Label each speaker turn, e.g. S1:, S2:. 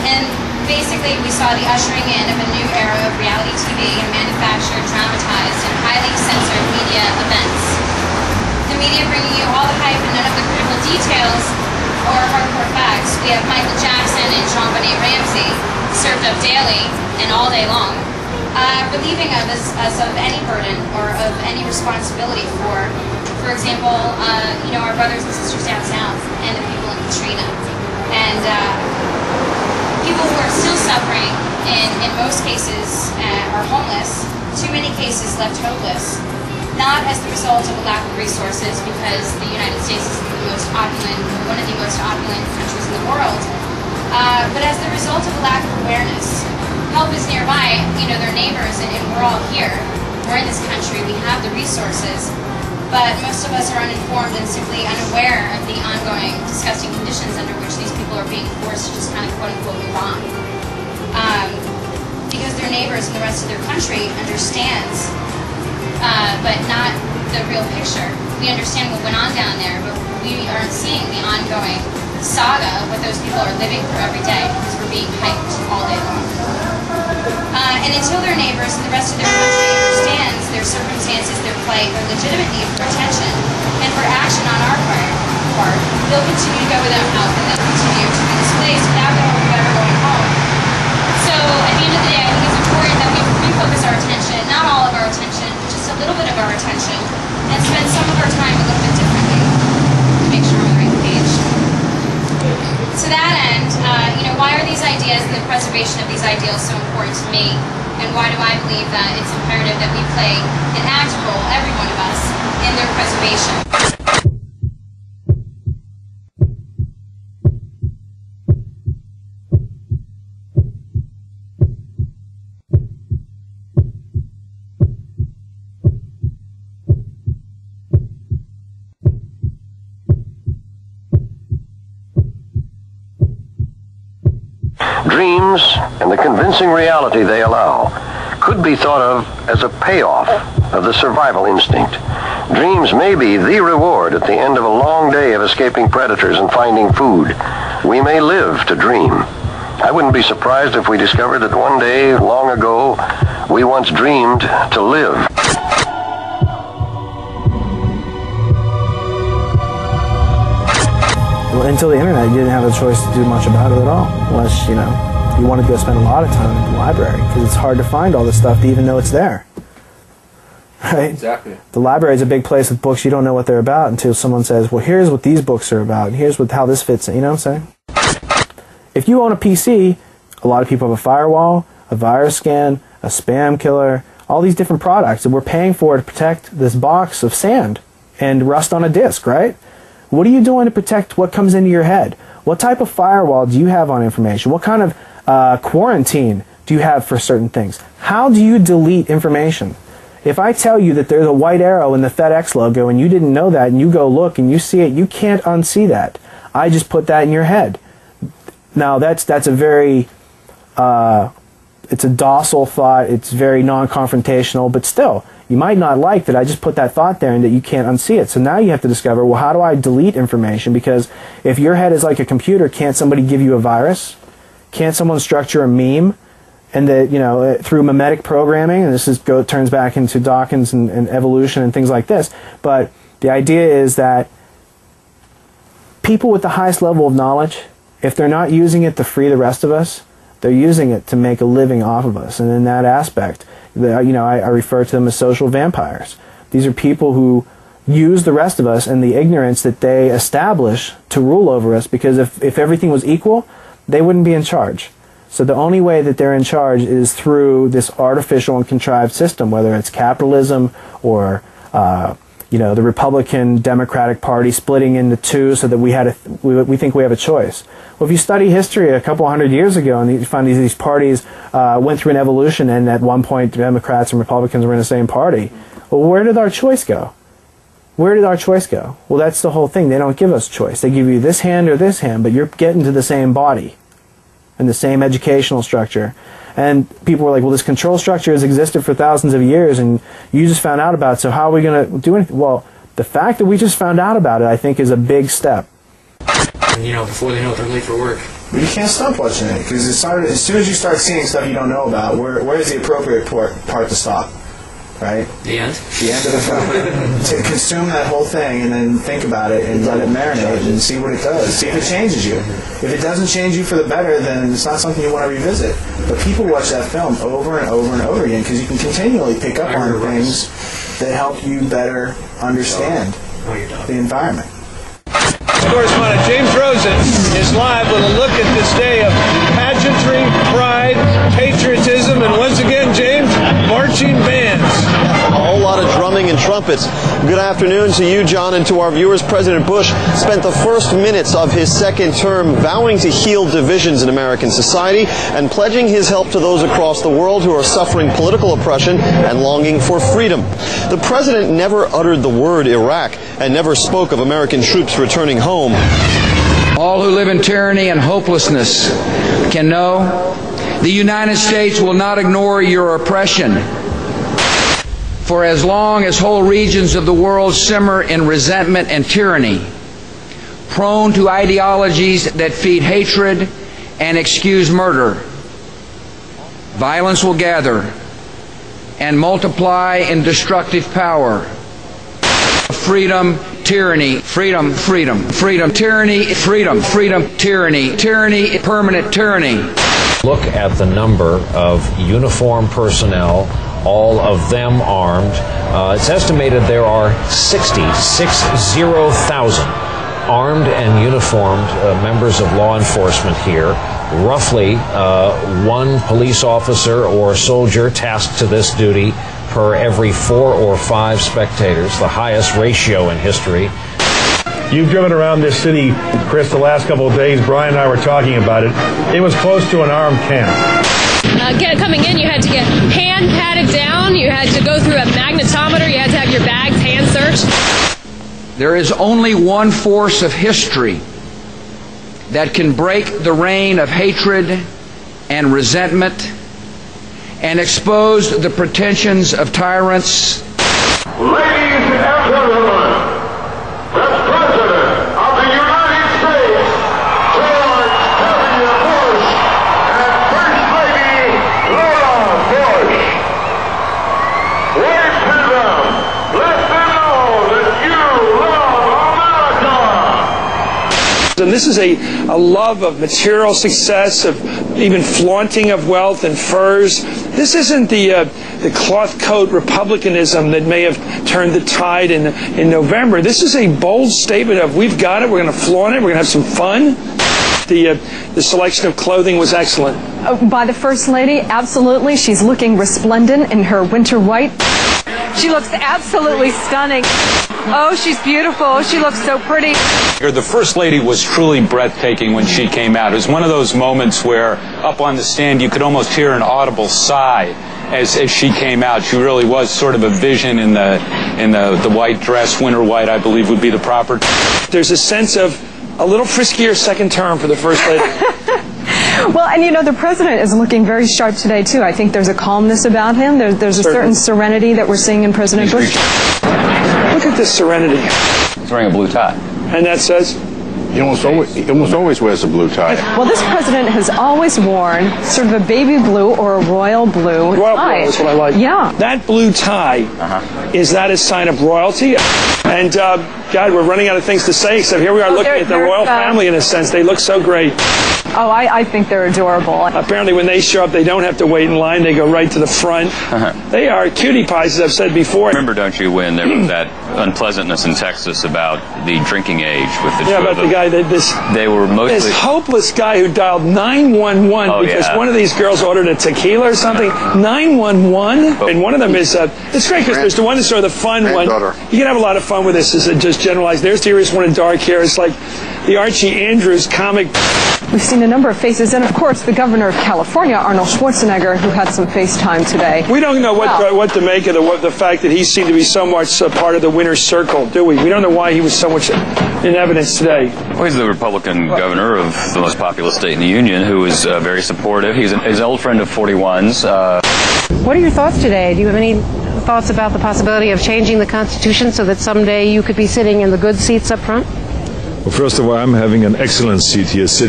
S1: And basically we saw the ushering in of a new era of reality TV and manufactured, dramatized, and highly censored media events. The media bringing you all the hype and none of the critical details or hardcore facts. We have Michael Jackson and JonBenet Ramsey served up daily and all day long, relieving us of any burden or of any responsibility for example, our brothers and sisters down south and the people in Katrina. And people who are still suffering, in most cases, are homeless, too many cases left hopeless, not as the result of a lack of resources because the United States is one of the most opulent countries in the world, but as the result of a lack of awareness. Help is nearby, they're neighbors, and we're all here. We're in this country, we have the resources, but most of us are uninformed and simply unaware of the ongoing disgusting conditions under which these people are being forced to just kind of quote-unquote move on. Because their neighbors and the rest of their country understands, but not the real picture. We understand what went on down there, but we aren't seeing the ongoing saga of what those people are living through every day because we're being hyped all day long. And until their neighbors and the rest of their country understands their circumstances, their plight, their legitimate need for attention and for action on our part, they'll continue to go without help and they'll continue to be displaced without the hope of ever going home. So at the end of the day, I think it's important that we refocus our attention, not all of our attention, but just a little bit of our attention, and spend some of our time a little bit differently to make sure we're on the right page. To that end, why are these ideas and the preservation of these ideals so important to me? And why do I believe that it's imperative that we play an active role, every one of us, in their preservation?
S2: Dreams and the convincing reality they allow could be thought of as a payoff of the survival instinct. Dreams may be the reward at the end of a long day of escaping predators and finding food. We may live to dream. I wouldn't be surprised if we discovered that one day, long ago, we once dreamed to live.
S3: Well, until the internet, you didn't have a choice to do much about it at all, unless, you wanted to go spend a lot of time in the library, because it's hard to find all this stuff to even know it's there. Right?
S4: Exactly.
S3: The library is a big place with books you don't know what they're about until someone says, well, here's what these books are about, and here's how this fits in, you know what I'm saying? If you own a PC, a lot of people have a firewall, a virus scan, a spam killer, all these different products, and we're paying for it to protect this box of sand and rust on a disk, right? What are you doing to protect what comes into your head? What type of firewall do you have on information? What kind of quarantine do you have for certain things? How do you delete information? If I tell you that there's a white arrow in the FedEx logo and you didn't know that and you go look and you see it, you can't unsee that. I just put that in your head. Now that's a very, it's a docile thought, it's very non-confrontational, but still, you might not like that I just put that thought there and that you can't unsee it. So now you have to discover, well, how do I delete information? Because if your head is like a computer, can't somebody give you a virus? Can't someone structure a meme? And that, through mimetic programming, and this turns back into Dawkins and evolution and things like this, but the idea is that people with the highest level of knowledge, if they're not using it to free the rest of us, they're using it to make a living off of us. And in that aspect, I refer to them as social vampires. These are people who use the rest of us and the ignorance that they establish to rule over us, because if everything was equal, they wouldn't be in charge. So the only way that they're in charge is through this artificial and contrived system, whether it's capitalism or the Republican Democratic Party splitting into two so that we think we have a choice. Well, if you study history a couple hundred years ago and you find these parties went through an evolution, and at one point Democrats and Republicans were in the same party, well, where did our choice go? Where did our choice go? Well, that's the whole thing. They don't give us choice. They give you this hand or this hand, but you're getting to the same body and the same educational structure. And people were like, well, this control structure has existed for thousands of years, and you just found out about it, so how are we going to do anything? Well, the fact that we just found out about it, I think, is a big step.
S4: And, before they know it, they're late for work.
S3: But you can't stop watching it, because as soon as you start seeing stuff you don't know about, where is the appropriate part to stop? Right?
S4: The end?
S3: The end of the film. To consume that whole thing and then think about it and let it marinate and see what it does. See if it changes you. If it doesn't change you for the better, then it's not something you want to revisit. But people watch that film over and over and over again because you can continually pick up on things that help you better understand the environment.
S5: Correspondent James Rosen is live with a look at this day of pageantry, pride, patriotism, and once again, James, marching bands.
S6: A whole lot of drumming and trumpets. Good afternoon to you, John, and to our viewers. President Bush spent the first minutes of his second term vowing to heal divisions in American society and pledging his help to those across the world who are suffering political oppression and longing for freedom. The president never uttered the word Iraq and never spoke of American troops returning home.
S7: All who live in tyranny and hopelessness can know the United States will not ignore your oppression. For as long as whole regions of the world simmer in resentment and tyranny, prone to ideologies that feed hatred and excuse murder, violence will gather and multiply in destructive power. Freedom, tyranny, freedom, freedom, freedom, tyranny, freedom, freedom, tyranny, tyranny, permanent tyranny.
S8: Look at the number of uniformed personnel, all of them armed. It's estimated there are 60,000 armed and uniformed members of law enforcement here. Roughly one police officer or soldier tasked to this duty per every 4 or 5 spectators, the highest ratio in history.
S9: You've driven around this city, Chris, the last couple of days. Brian and I were talking about it. It was close to an armed camp.
S10: Coming in, you had to get hand patted down. You had to go through a magnetometer. You had to have your bags hand searched.
S7: There is only one force of history that can break the reign of hatred and resentment and expose the pretensions of tyrants.
S11: Ladies and gentlemen, the President of the United States, George W. Bush, and First Lady Laura Bush. Wave to them. Let them know that you love America.
S5: And this is a love of material success, of even flaunting of wealth and furs. This isn't the cloth coat republicanism that may have turned the tide in November. This is a bold statement of we've got it, we're going to flaunt it, we're going to have some fun. The selection of clothing was excellent.
S12: By the First Lady, absolutely. She's looking resplendent in her winter white. She looks absolutely stunning. Oh, she's beautiful. She looks so pretty.
S13: The First Lady was truly breathtaking when she came out. It was one of those moments where up on the stand you could almost hear an audible sigh as she came out. She really was sort of a vision in the white dress. Winter white, I believe, would be the proper.
S5: There's a sense of a little friskier second term for the First Lady.
S12: Well, and you know, the president is looking very sharp today, too. I think there's a calmness about him. There's a certain serenity that we're seeing in President Bush.
S5: Look at this serenity.
S4: He's wearing a blue tie.
S5: And that says?
S9: He almost always wears a blue tie.
S12: Well, this president has always worn sort of a baby blue or a royal blue tie.
S5: That's what I like.
S12: Yeah.
S5: That blue tie, is that a sign of royalty? And, God, we're running out of things to say, except here we are looking at the royal family in a sense. They look so great.
S12: Oh, I think they're adorable.
S5: Apparently when they show up, they don't have to wait in line. They go right to the front. They are cutie pies, as I've said before.
S4: Remember, don't you, when there was that unpleasantness in Texas about the drinking age with the two
S5: about
S4: of them?
S5: The guy that
S4: they were mostly...
S5: This hopeless guy who dialed 911 because one of these girls ordered a tequila or something. 911? And one of them is... it's great because there's the one that's sort of the fun one. You can have a lot of fun with this. Is just generalized. There's the serious one in dark hair. It's like the Archie Andrews comic.
S12: We've seen a number of faces, and of course the governor of California, Arnold Schwarzenegger, who had some FaceTime today.
S5: We don't know what to make of the fact that he seemed to be so much part of the winner's circle, do we? We don't know why he was so much in evidence today.
S4: Well, he's the Republican governor of the most populous state in the union, who is very supportive. He's an old friend of 41's.
S14: What are your thoughts today? Do you have any thoughts about the possibility of changing the Constitution so that someday you could be sitting in the good seats up front?
S9: Well, first of all, I'm having an excellent seat here, sitting